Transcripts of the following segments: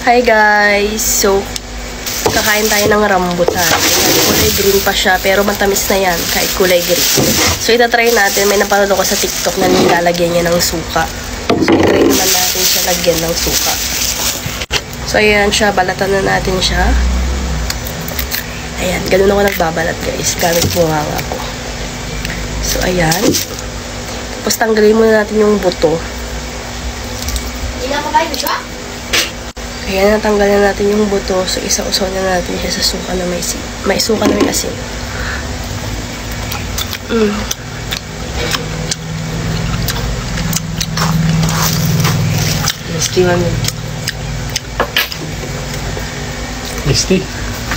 Hi guys! So, kakain tayo ng rambutan. Kulay green pa siya, pero matamis na yan kahit kulay green. So, itatry natin. May napanood ako sa TikTok na nilalagyan niya ng suka. So, itry naman natin siya lagyan ng suka. So, ayan siya. Balatan na natin siya. Ayan. Ganun ako nagbabalat guys. Gamit bunganga ko. So, ayan. Tapos, tanggalin muna natin yung buto. Hindi na kabayo siya? Ayan, natanggal na natin yung buto. So, isa-usaw na natin siya sa suka na may suka na may asin. Misty man yun. Misty?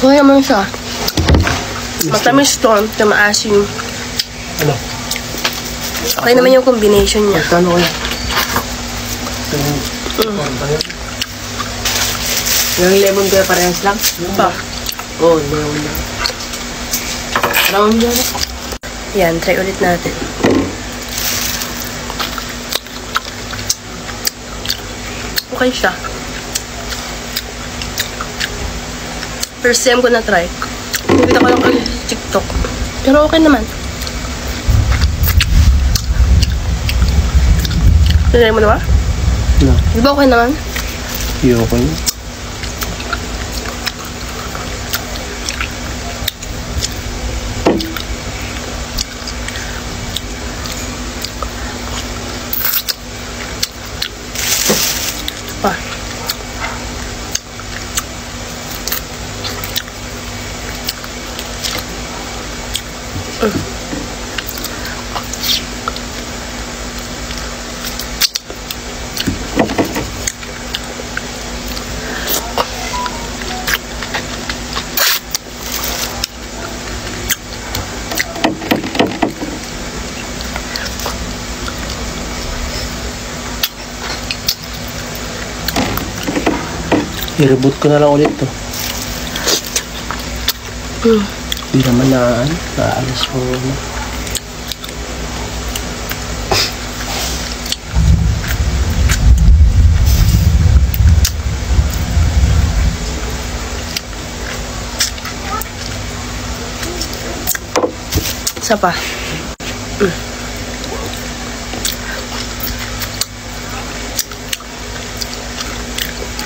Okay naman siya. Matamis to, na maasim. Ano? Okay naman yung combination niya. Magkano kaya? Yung lemon kaya parehas lang? Pa. Oo, lemon lang. Parang dyan. Yan, try ulit natin. Okay siya. First time ko na try. Nakita ko lang ulit sa TikTok. Pero okay naman. Try mo na ba? No. Di ba okay naman? Ayoko yun. Pa. I-reboot ko na lang ulit to. Hindi naman naalis mo na. Isa pa.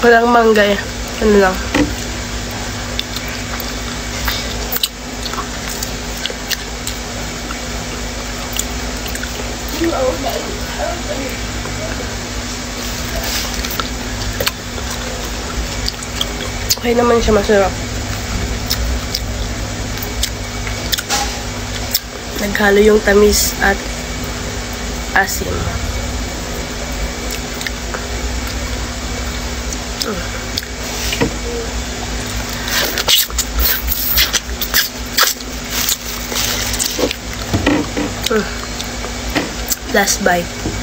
Walang mangga eh. Ano lang. Okay naman siya, masarap. Naghalo yung tamis at asim. Last bite.